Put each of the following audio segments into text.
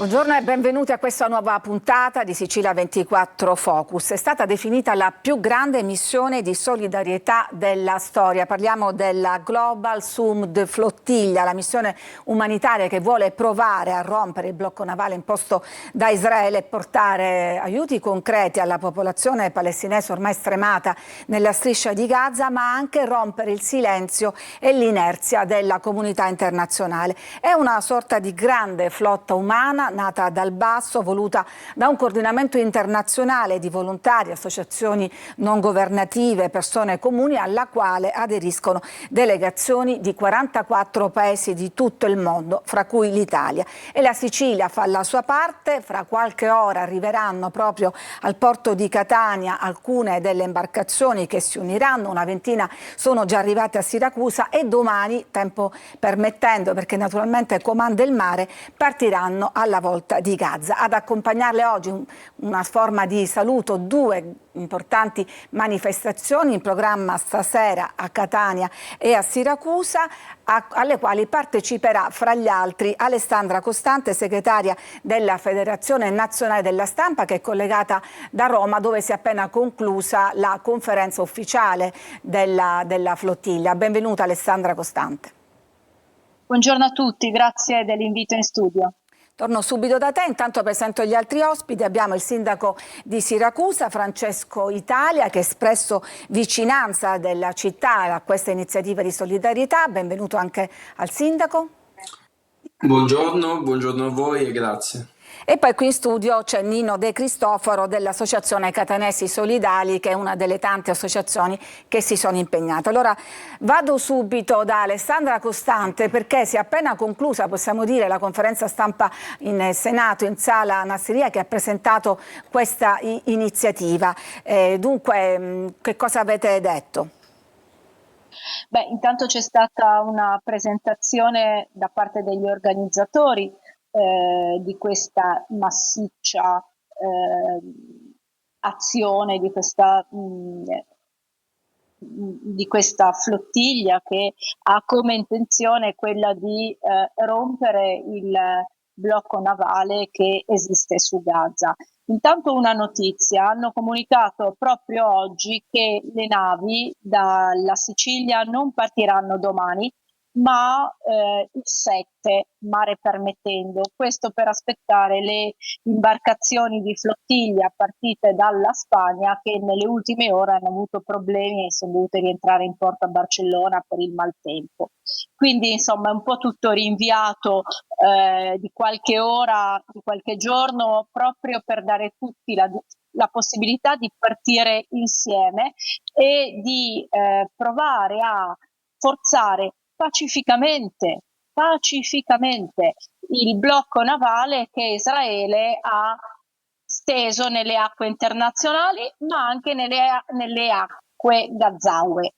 Buongiorno e benvenuti a questa nuova puntata di Sicilia 24 Focus. È stata definita la più grande missione di solidarietà della storia. Parliamo della Global Sumud Flottiglia, la missione umanitaria che vuole provare a rompere il blocco navale imposto da Israele e portare aiuti concreti alla popolazione palestinese ormai stremata nella striscia di Gaza, ma anche rompere il silenzio e l'inerzia della comunità internazionale. È una sorta di grande flotta umana nata dal basso, voluta da un coordinamento internazionale di volontari, associazioni non governative, persone comuni, alla quale aderiscono delegazioni di 44 paesi di tutto il mondo, fra cui l'Italia. E la Sicilia fa la sua parte. Fra qualche ora arriveranno proprio al porto di Catania alcune delle imbarcazioni che si uniranno, una ventina sono già arrivate a Siracusa e domani, tempo permettendo, perché naturalmente comanda il mare, partiranno alla volta di Gaza. Ad accompagnarle oggi una forma di saluto, due importanti manifestazioni in programma stasera a Catania e a Siracusa, alle quali parteciperà fra gli altri Alessandra Costante, segretaria della Federazione Nazionale della Stampa, che è collegata da Roma, dove si è appena conclusa la conferenza ufficiale della flottiglia. Benvenuta Alessandra Costante. Buongiorno a tutti, grazie dell'invito in studio. Torno subito da te, intanto presento gli altri ospiti. Abbiamo il sindaco di Siracusa, Francesco Italia, che ha espresso vicinanza della città a questa iniziativa di solidarietà. Benvenuto anche al sindaco. Buongiorno a voi e grazie. E poi qui in studio c'è Nino De Cristoforo dell'Associazione Catanesi Solidali, che è una delle tante associazioni che si sono impegnate. Allora vado subito da Alessandra Costante, perché si è appena conclusa, possiamo dire, la conferenza stampa in Senato, in sala Nassirya, che ha presentato questa iniziativa. Dunque, che cosa avete detto? Beh, intanto c'è stata una presentazione da parte degli organizzatori di questa massiccia azione, di questa flottiglia che ha come intenzione quella di rompere il blocco navale che esiste su Gaza. Intanto una notizia: hanno comunicato proprio oggi che le navi dalla Sicilia non partiranno domani, ma il 7, mare permettendo. Questo per aspettare le imbarcazioni di flottiglia partite dalla Spagna, che nelle ultime ore hanno avuto problemi e sono dovute rientrare in porto a Barcellona per il maltempo. Quindi insomma è un po' tutto rinviato di qualche ora, di qualche giorno, proprio per dare tutti la possibilità di partire insieme e di provare a forzare pacificamente il blocco navale che Israele ha steso nelle acque internazionali, ma anche nelle acque gazaue.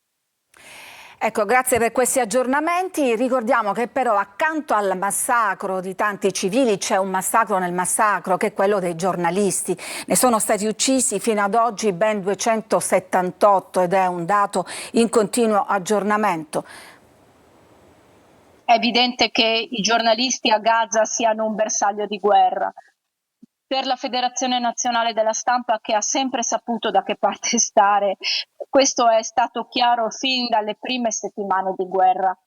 Ecco, grazie per questi aggiornamenti. Ricordiamo che però accanto al massacro di tanti civili c'è un massacro nel massacro, che è quello dei giornalisti. Ne sono stati uccisi fino ad oggi ben 278 ed è un dato in continuo aggiornamento. È evidente che i giornalisti a Gaza siano un bersaglio di guerra. Per la Federazione Nazionale della Stampa, che ha sempre saputo da che parte stare, questo è stato chiaro fin dalle prime settimane di guerra.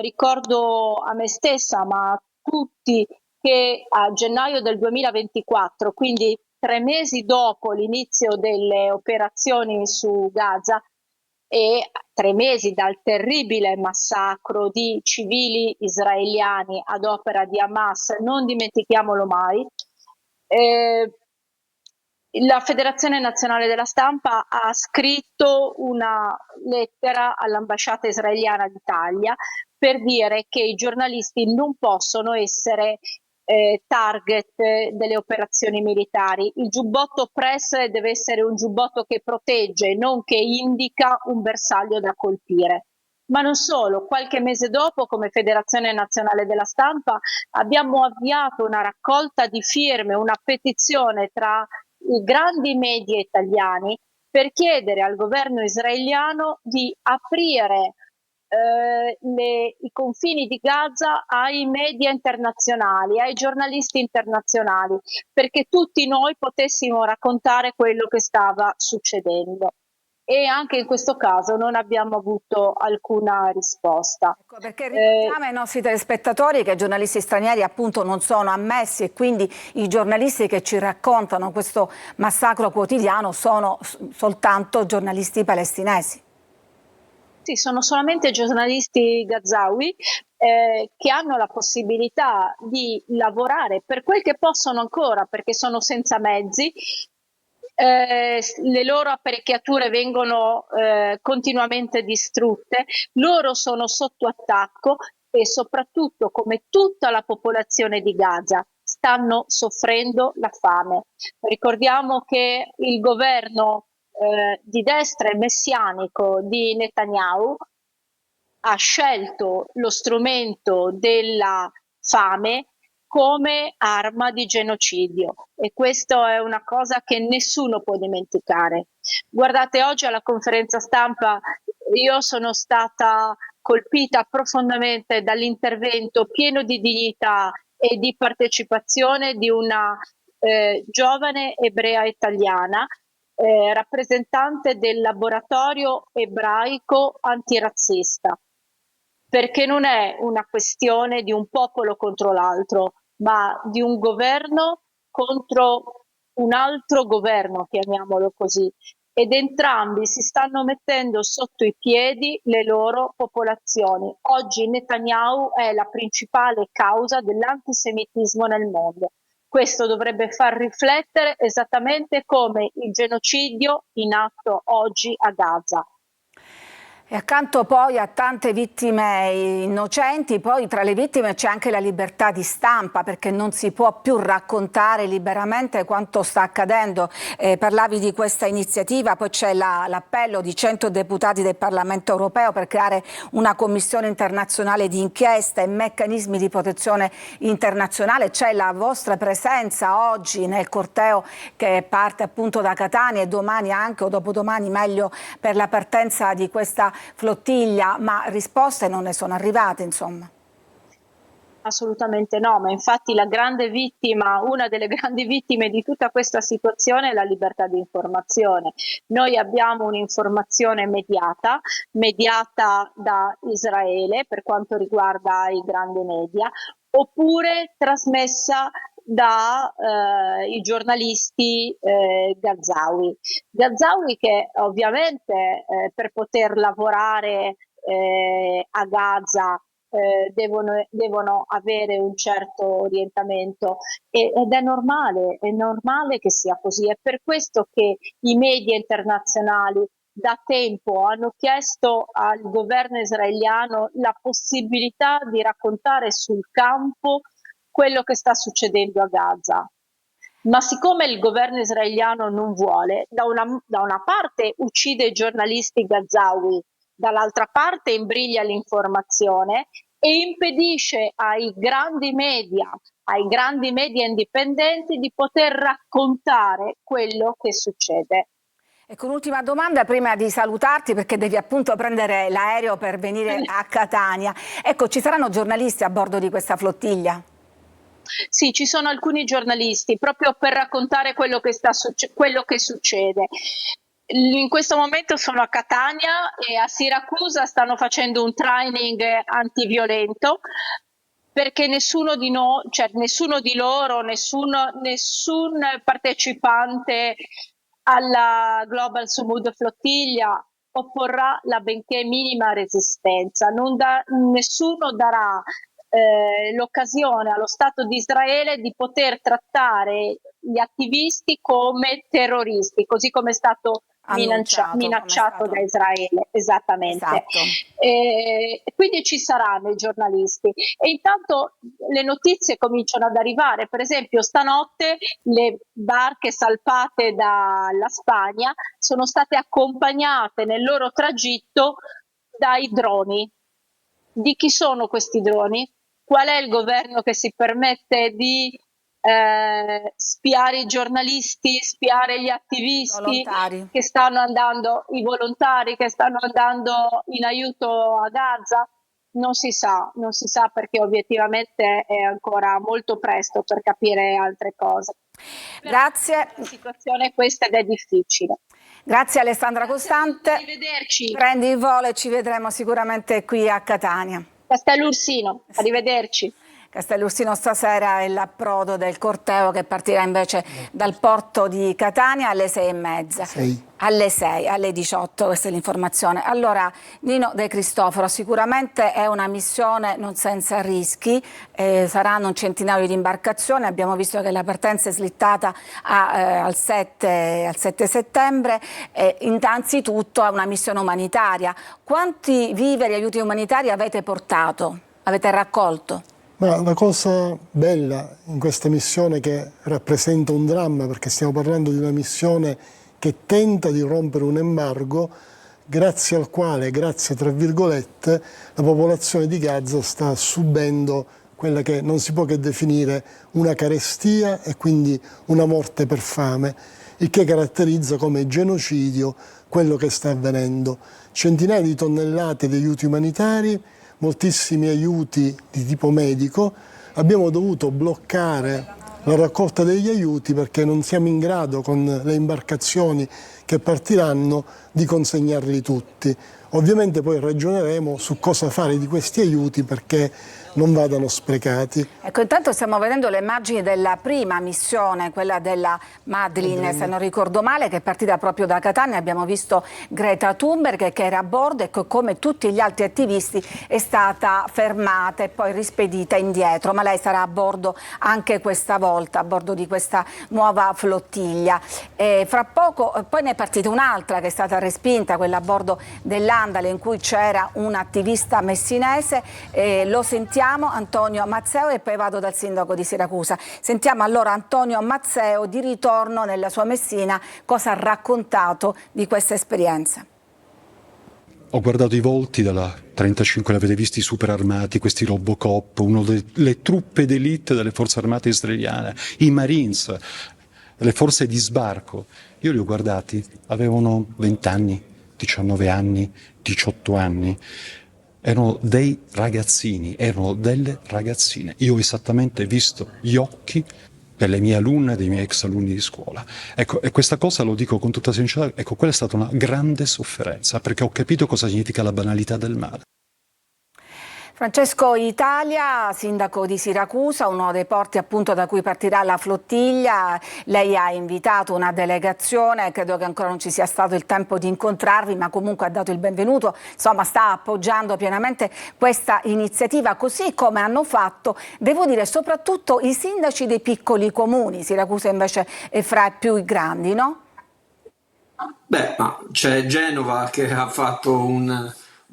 Ricordo a me stessa, ma a tutti, che a gennaio del 2024, quindi 3 mesi dopo l'inizio delle operazioni su Gaza e 3 mesi dal terribile massacro di civili israeliani ad opera di Hamas, non dimentichiamolo mai, la Federazione Nazionale della Stampa ha scritto una lettera all'ambasciata israeliana d'Italia per dire che i giornalisti non possono essere target delle operazioni militari. Il giubbotto press deve essere un giubbotto che protegge, non che indica un bersaglio da colpire. Ma non solo, qualche mese dopo, come Federazione Nazionale della Stampa, abbiamo avviato una raccolta di firme, una petizione tra i grandi media italiani per chiedere al governo israeliano di aprire i confini di Gaza ai media internazionali, ai giornalisti internazionali, perché tutti noi potessimo raccontare quello che stava succedendo. E anche in questo caso non abbiamo avuto alcuna risposta. Ecco, perché ricordiamo ai nostri telespettatori che i giornalisti stranieri appunto non sono ammessi e quindi i giornalisti che ci raccontano questo massacro quotidiano sono soltanto giornalisti palestinesi. Sì, sono solamente giornalisti gazawi che hanno la possibilità di lavorare per quel che possono ancora, perché sono senza mezzi. Le loro apparecchiature vengono continuamente distrutte, loro sono sotto attacco e soprattutto, come tutta la popolazione di Gaza, stanno soffrendo la fame. Ricordiamo che il governo di destra e messianico di Netanyahu ha scelto lo strumento della fame come arma di genocidio e questo è una cosa che nessuno può dimenticare. Guardate, oggi alla conferenza stampa io sono stata colpita profondamente dall'intervento pieno di dignità e di partecipazione di una giovane ebrea italiana, rappresentante del laboratorio ebraico antirazzista, perché non è una questione di un popolo contro l'altro, ma di un governo contro un altro governo, chiamiamolo così, ed entrambi si stanno mettendo sotto i piedi le loro popolazioni. Oggi Netanyahu è la principale causa dell'antisemitismo nel mondo. Questo dovrebbe far riflettere esattamente come il genocidio in atto oggi a Gaza. E accanto poi a tante vittime innocenti, poi tra le vittime c'è anche la libertà di stampa, perché non si può più raccontare liberamente quanto sta accadendo. Parlavi di questa iniziativa, poi c'è l'appello di 100 deputati del Parlamento europeo per creare una commissione internazionale di inchiesta e meccanismi di protezione internazionale. C'è la vostra presenza oggi nel corteo che parte appunto da Catania e domani anche o dopodomani meglio per la partenza di questa flottiglia, ma risposte non ne sono arrivate, insomma. Assolutamente no, ma infatti la grande vittima, una delle grandi vittime di tutta questa situazione è la libertà di informazione. Noi abbiamo un'informazione mediata da Israele per quanto riguarda i grandi media, oppure trasmessa dai giornalisti Gazawi che ovviamente per poter lavorare a Gaza devono avere un certo orientamento ed è normale che sia così. È per questo che i media internazionali da tempo hanno chiesto al governo israeliano la possibilità di raccontare sul campo quello che sta succedendo a Gaza. Ma siccome il governo israeliano non vuole, da una parte uccide i giornalisti gazawi, dall'altra parte imbriglia l'informazione e impedisce ai grandi media indipendenti di poter raccontare quello che succede. Ecco, un'ultima domanda prima di salutarti perché devi appunto prendere l'aereo per venire a Catania. Ecco, ci saranno giornalisti a bordo di questa flottiglia? Sì, ci sono alcuni giornalisti proprio per raccontare quello che succede. In questo momento sono a Catania e a Siracusa stanno facendo un training antiviolento perché nessuno di noi, cioè nessuno di loro, nessun partecipante alla Global Sumud Flottiglia opporrà la benché minima resistenza. Nessuno darà l'occasione allo Stato di Israele di poter trattare gli attivisti come terroristi, così come è stato minacciato da Israele, esattamente. Esatto. Quindi ci saranno i giornalisti e intanto le notizie cominciano ad arrivare. Per esempio stanotte le barche salpate dalla Spagna sono state accompagnate nel loro tragitto dai droni. Di chi sono questi droni? Qual è il governo che si permette di spiare i giornalisti, spiare gli attivisti Volontari. che stanno andando, i volontari che stanno andando in aiuto a Gaza? Non si sa, non si sa perché obiettivamente è ancora molto presto per capire altre cose. Grazie. La situazione è questa ed è difficile. Grazie Alessandra Costante. Arrivederci. Prendi il volo e ci vedremo sicuramente qui a Catania. Castellursino, arrivederci. Castellursino stasera è l'approdo del corteo che partirà invece dal porto di Catania alle 6:30. Alle 6, alle 18, questa è l'informazione. Allora, Nino De Cristofaro, sicuramente è una missione non senza rischi, saranno un centinaio di imbarcazioni, abbiamo visto che la partenza è slittata al 7 settembre, innanzitutto è una missione umanitaria. Quanti viveri e aiuti umanitari avete portato, avete raccolto? Ma la cosa bella in questa missione, che rappresenta un dramma, perché stiamo parlando di una missione che tenta di rompere un embargo, grazie al quale, grazie tra virgolette, la popolazione di Gaza sta subendo quella che non si può che definire una carestia e quindi una morte per fame, il che caratterizza come genocidio quello che sta avvenendo. Centinaia di tonnellate di aiuti umanitari, moltissimi aiuti di tipo medico. Abbiamo dovuto bloccare la raccolta degli aiuti perché non siamo in grado, con le imbarcazioni che partiranno, di consegnarli tutti. Ovviamente poi ragioneremo su cosa fare di questi aiuti perché non vadano sprecati. Ecco, intanto stiamo vedendo le immagini della prima missione, quella della Madlin, se non ricordo male, che è partita proprio da Catania. Abbiamo visto Greta Thunberg che era a bordo e che, come tutti gli altri attivisti, è stata fermata e poi rispedita indietro, ma lei sarà a bordo anche questa volta, a bordo di questa nuova flottiglia. Fra poco poi ne è partita un'altra che è stata respinta, quella a bordo dell'Andale, in cui c'era un attivista messinese. Lo sentiamo Antonio Mazzeo e poi vado dal sindaco di Siracusa. Sentiamo allora Antonio Mazzeo di ritorno nella sua Messina, cosa ha raccontato di questa esperienza. Ho guardato i volti dalla 35, l'avete visti super armati, questi Robocop, le truppe d'élite delle forze armate israeliane, i Marines, le forze di sbarco. Io li ho guardati, avevano 20 anni, 19 anni, 18 anni. Erano dei ragazzini, erano delle ragazzine. Io ho esattamente visto gli occhi delle mie alunne e dei miei ex alunni di scuola. Ecco, e questa cosa lo dico con tutta sincerità, ecco, quella è stata una grande sofferenza, perché ho capito cosa significa la banalità del male. Francesco Italia, sindaco di Siracusa, uno dei porti appunto da cui partirà la flottiglia. Lei ha invitato una delegazione, credo che ancora non ci sia stato il tempo di incontrarvi, ma comunque ha dato il benvenuto, insomma sta appoggiando pienamente questa iniziativa, così come hanno fatto, devo dire, soprattutto i sindaci dei piccoli comuni. Siracusa invece è fra i più grandi, no? Beh, ma c'è Genova che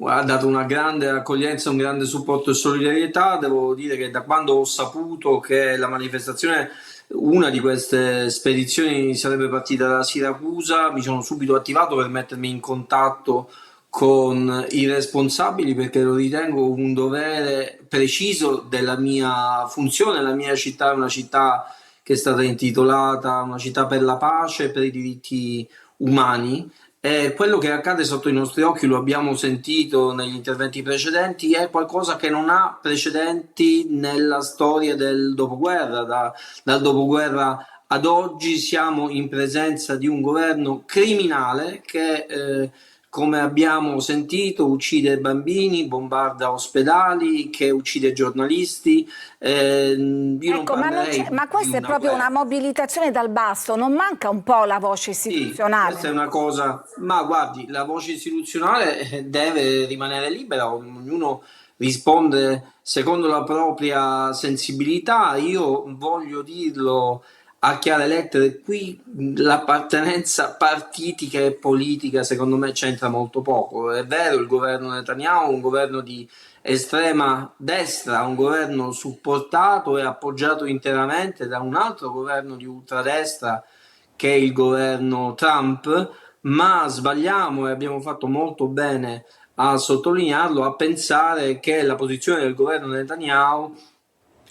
ha dato una grande accoglienza, un grande supporto e solidarietà. Devo dire che da quando ho saputo che la manifestazione, una di queste spedizioni sarebbe partita da Siracusa, mi sono subito attivato per mettermi in contatto con i responsabili, perché lo ritengo un dovere preciso della mia funzione. La mia città è una città che è stata intitolata una città per la pace e per i diritti umani. Quello che accade sotto i nostri occhi, lo abbiamo sentito negli interventi precedenti, è qualcosa che non ha precedenti nella storia del dopoguerra. Dal dopoguerra ad oggi siamo in presenza di un governo criminale che, come abbiamo sentito, uccide bambini, bombarda ospedali, che uccide giornalisti. Ecco, ma questa è proprio una mobilitazione dal basso, non manca un po' la voce istituzionale? Sì, questa è una cosa, ma guardi, la voce istituzionale deve rimanere libera, ognuno risponde secondo la propria sensibilità. Io voglio dirlo a chiare lettere, qui l'appartenenza partitica e politica secondo me c'entra molto poco. È vero, il governo Netanyahu è un governo di estrema destra, un governo supportato e appoggiato interamente da un altro governo di ultradestra che è il governo Trump, ma sbagliamo, e abbiamo fatto molto bene a sottolinearlo, a pensare che la posizione del governo Netanyahu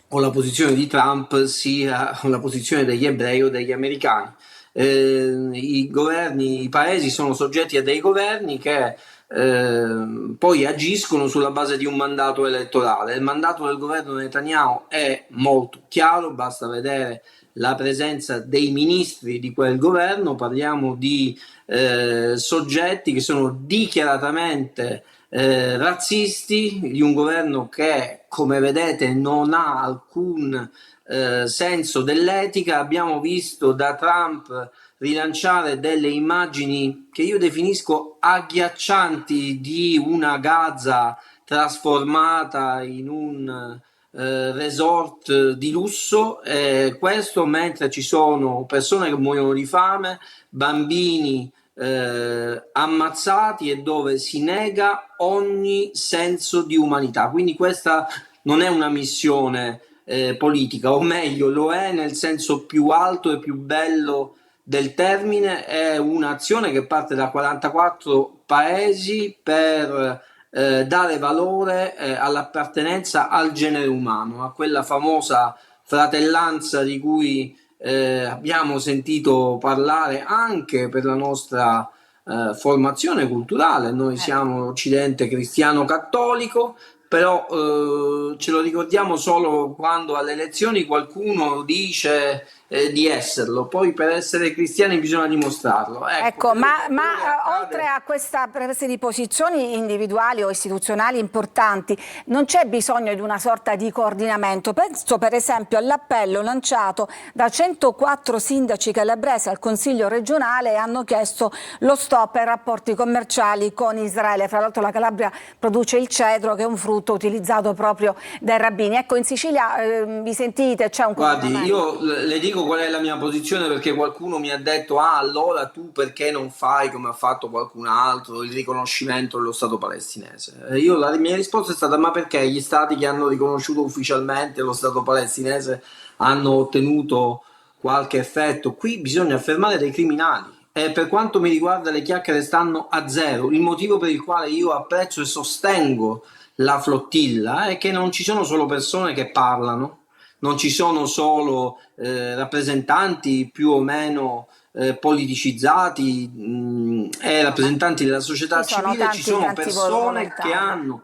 o la posizione di Trump sia la posizione degli ebrei o degli americani. I governi, i paesi sono soggetti a dei governi che poi agiscono sulla base di un mandato elettorale. Il mandato del governo Netanyahu è molto chiaro, basta vedere la presenza dei ministri di quel governo. Parliamo di soggetti che sono dichiaratamente razzisti, di un governo che, come vedete, non ha alcun senso dell'etica. Abbiamo visto da Trump rilanciare delle immagini che io definisco agghiaccianti di una Gaza trasformata in un resort di lusso, questo mentre ci sono persone che muoiono di fame, bambini ammazzati, e dove si nega ogni senso di umanità. Quindi questa non è una missione politica, o meglio lo è nel senso più alto e più bello del termine. È un'azione che parte da 44 paesi per dare valore all'appartenenza al genere umano, a quella famosa fratellanza di cui abbiamo sentito parlare anche per la nostra formazione culturale. Noi siamo Occidente cristiano cattolico, però ce lo ricordiamo solo quando alle elezioni qualcuno dice di esserlo, poi per essere cristiani bisogna dimostrarlo. Ecco, ma oltre a questa presa di posizioni individuali o istituzionali importanti, non c'è bisogno di una sorta di coordinamento? Penso per esempio all'appello lanciato da 104 sindaci calabresi al Consiglio regionale e hanno chiesto lo stop ai rapporti commerciali con Israele. Fra l'altro la Calabria produce il cedro, che è un frutto utilizzato proprio dai rabbini. Ecco, in Sicilia vi sentite? C'è un Guardi, io le dico qual è la mia posizione, perché qualcuno mi ha detto: ah, allora tu perché non fai come ha fatto qualcun altro il riconoscimento dello Stato palestinese? La mia risposta è stata: ma perché gli stati che hanno riconosciuto ufficialmente lo Stato palestinese hanno ottenuto qualche effetto? Qui bisogna fermare dei criminali. Per quanto mi riguarda le chiacchiere stanno a zero. Il motivo per il quale io apprezzo e sostengo la flottilla è che non ci sono solo persone che parlano, non ci sono solo rappresentanti più o meno politicizzati e rappresentanti della società civile, ci sono persone che hanno,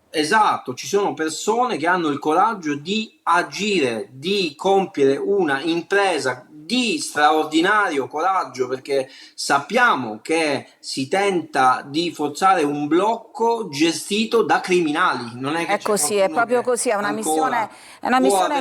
esatto, ci sono persone che hanno il coraggio di agire, di compiere una impresa di straordinario coraggio, perché sappiamo che si tenta di forzare un blocco gestito da criminali. Non è che è così, è proprio così, è una missione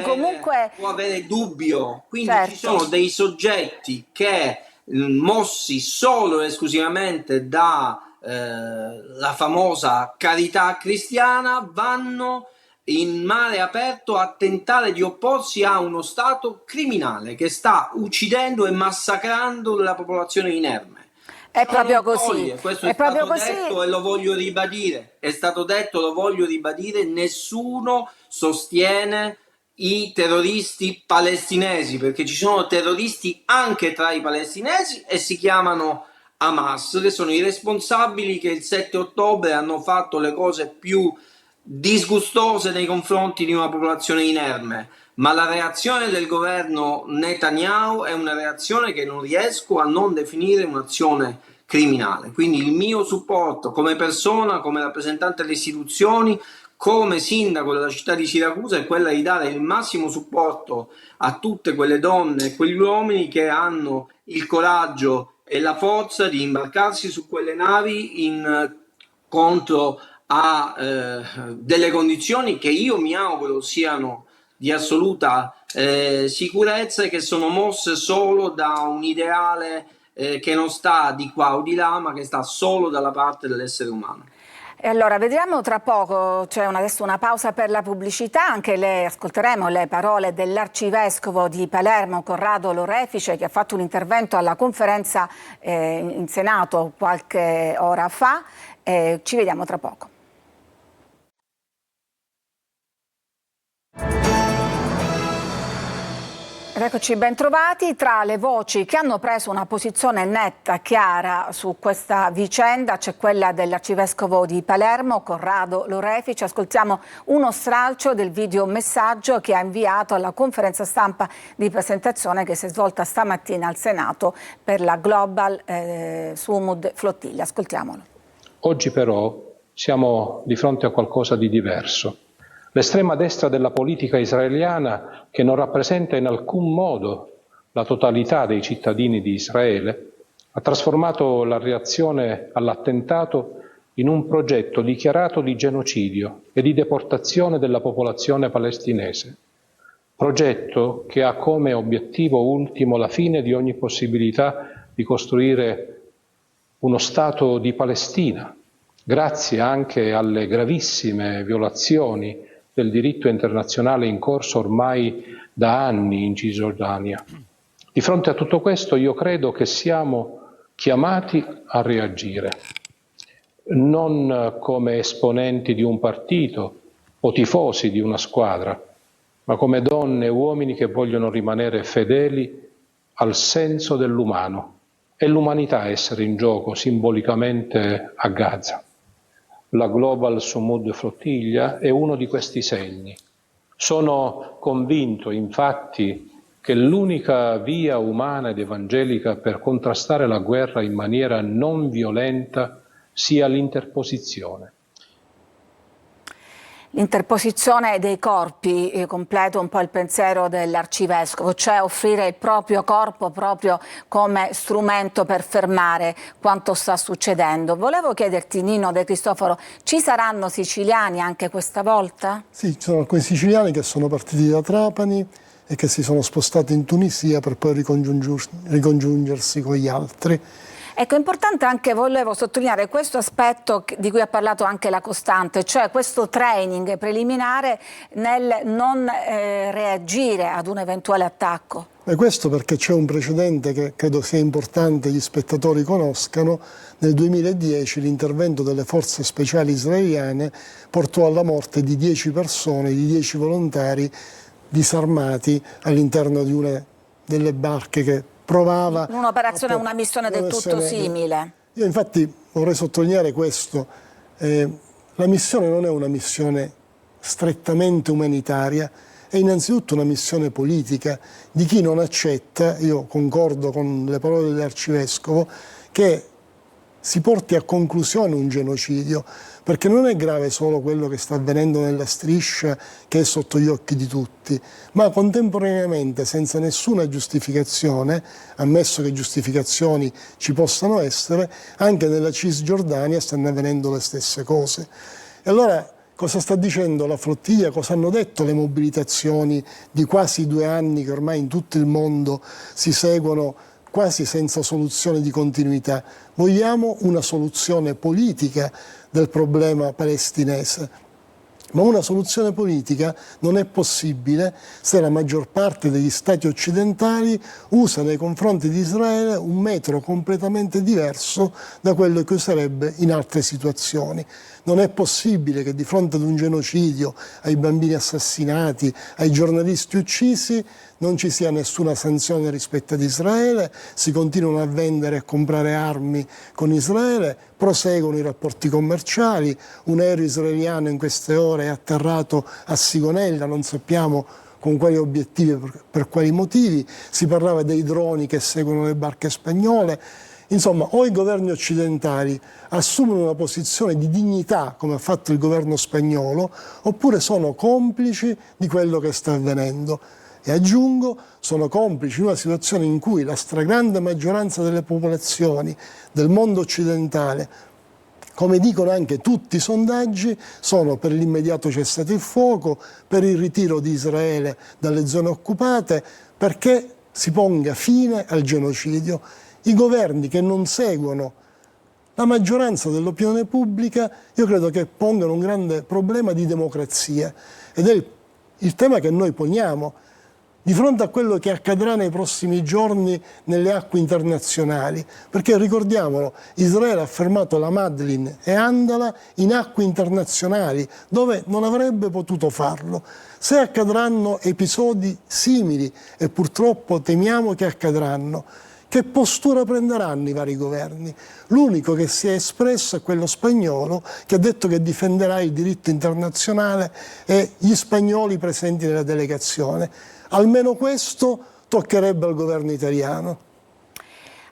comunque può avere dubbio. Quindi certo, ci sono dei soggetti che mossi solo e esclusivamente da la famosa carità cristiana vanno in mare aperto a tentare di opporsi a uno Stato criminale che sta uccidendo e massacrando la popolazione inerme. È proprio così. Questo è è stato proprio così. detto e lo voglio ribadire. È stato detto, lo voglio ribadire, nessuno sostiene i terroristi palestinesi, perché ci sono terroristi anche tra i palestinesi e si chiamano Hamas, che sono i responsabili che il 7 ottobre hanno fatto le cose più disgustose nei confronti di una popolazione inerme. Ma la reazione del governo Netanyahu è una reazione che non riesco a non definire un'azione criminale. Quindi il mio supporto come persona, come rappresentante delle istituzioni, come sindaco della città di Siracusa, è quella di dare il massimo supporto a tutte quelle donne e quegli uomini che hanno il coraggio e la forza di imbarcarsi su quelle navi incontro a delle condizioni che io mi auguro siano di assoluta sicurezza e che sono mosse solo da un ideale che non sta di qua o di là, ma che sta solo dalla parte dell'essere umano. E allora vedremo tra poco, c'è adesso una pausa per la pubblicità, anche ascolteremo le parole dell'arcivescovo di Palermo Corrado Lorefice, che ha fatto un intervento alla conferenza in Senato qualche ora fa. Ci vediamo tra poco. Ed eccoci ben trovati. Tra le voci che hanno preso una posizione netta, chiara su questa vicenda c'è quella dell'arcivescovo di Palermo, Corrado Lorefice. Ascoltiamo uno stralcio del videomessaggio che ha inviato alla conferenza stampa di presentazione che si è svolta stamattina al Senato per la Global Sumud Flottiglia. Ascoltiamolo. Oggi però siamo di fronte a qualcosa di diverso. L'estrema destra della politica israeliana, che non rappresenta in alcun modo la totalità dei cittadini di Israele, ha trasformato la reazione all'attentato in un progetto dichiarato di genocidio e di deportazione della popolazione palestinese. Progetto che ha come obiettivo ultimo la fine di ogni possibilità di costruire uno Stato di Palestina, grazie anche alle gravissime violazioni del diritto internazionale in corso ormai da anni in Cisgiordania. Di fronte a tutto questo io credo che siamo chiamati a reagire, non come esponenti di un partito o tifosi di una squadra, ma come donne e uomini che vogliono rimanere fedeli al senso dell'umano. È l'umanità essere in gioco simbolicamente a Gaza. La Global Sumud Flottiglia è uno di questi segni. Sono convinto, infatti, che l'unica via umana ed evangelica per contrastare la guerra in maniera non violenta sia l'interposizione. L'interposizione dei corpi, completo un po' il pensiero dell'arcivescovo, cioè offrire il proprio corpo proprio come strumento per fermare quanto sta succedendo. Volevo chiederti, Nino De Cristofaro, ci saranno siciliani anche questa volta? Sì, ci sono alcuni siciliani che sono partiti da Trapani e che si sono spostati in Tunisia per poi ricongiungersi con gli altri. Ecco, importante anche, volevo sottolineare questo aspetto di cui ha parlato anche la Costante, cioè questo training preliminare nel non reagire ad un eventuale attacco. E questo perché c'è un precedente che credo sia importante gli spettatori conoscano. Nel 2010 l'intervento delle forze speciali israeliane portò alla morte di 10 persone, di 10 volontari disarmati all'interno di una delle barche che provava... Un'operazione, una missione del tutto simile. Io infatti vorrei sottolineare questo. La missione non è una missione strettamente umanitaria, è innanzitutto una missione politica di chi non accetta, io concordo con le parole dell'arcivescovo, che si porti a conclusione un genocidio, perché non è grave solo quello che sta avvenendo nella striscia che è sotto gli occhi di tutti, ma contemporaneamente, senza nessuna giustificazione, ammesso che giustificazioni ci possano essere, anche nella Cisgiordania stanno avvenendo le stesse cose. E allora cosa sta dicendo la flottiglia? Cosa hanno detto le mobilitazioni di quasi 2 anni che ormai in tutto il mondo si seguono quasi senza soluzione di continuità? Vogliamo una soluzione politica del problema palestinese, ma una soluzione politica non è possibile se la maggior parte degli stati occidentali usa nei confronti di Israele un metro completamente diverso da quello che userebbe in altre situazioni. Non è possibile che di fronte ad un genocidio, ai bambini assassinati, ai giornalisti uccisi, non ci sia nessuna sanzione rispetto ad Israele, si continuano a vendere e comprare armi con Israele, proseguono i rapporti commerciali, un aereo israeliano in queste ore è atterrato a Sigonella, non sappiamo con quali obiettivi, per quali motivi, si parlava dei droni che seguono le barche spagnole. Insomma, o i governi occidentali assumono una posizione di dignità, come ha fatto il governo spagnolo, oppure sono complici di quello che sta avvenendo. E aggiungo, sono complici in una situazione in cui la stragrande maggioranza delle popolazioni del mondo occidentale, come dicono anche tutti i sondaggi, sono per l'immediato cessate il fuoco, per il ritiro di Israele dalle zone occupate, perché si ponga fine al genocidio. I governi che non seguono la maggioranza dell'opinione pubblica, io credo che pongano un grande problema di democrazia. Ed è il tema che noi poniamo. di fronte a quello che accadrà nei prossimi giorni nelle acque internazionali, perché ricordiamolo, Israele ha fermato la Madlin e Andala in acque internazionali dove non avrebbe potuto farlo. Se accadranno episodi simili, e purtroppo temiamo che accadranno, che postura prenderanno i vari governi? L'unico che si è espresso è quello spagnolo, che ha detto che difenderà il diritto internazionale e gli spagnoli presenti nella delegazione. Almeno questo toccherebbe al governo italiano.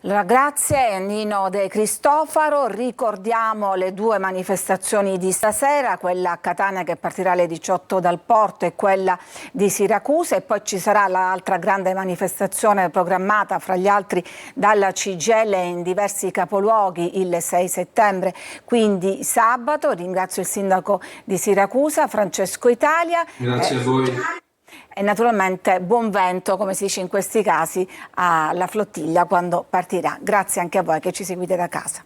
Allora, grazie Nino De Cristofaro. Ricordiamo le due manifestazioni di stasera, quella a Catania che partirà alle 18 dal porto e quella di Siracusa, e poi ci sarà l'altra grande manifestazione programmata fra gli altri dalla CGIL in diversi capoluoghi il 6 settembre, quindi sabato. Ringrazio il sindaco di Siracusa, Francesco Italia. Grazie a voi. E naturalmente buon vento, come si dice in questi casi, alla flottiglia quando partirà. Grazie anche a voi che ci seguite da casa.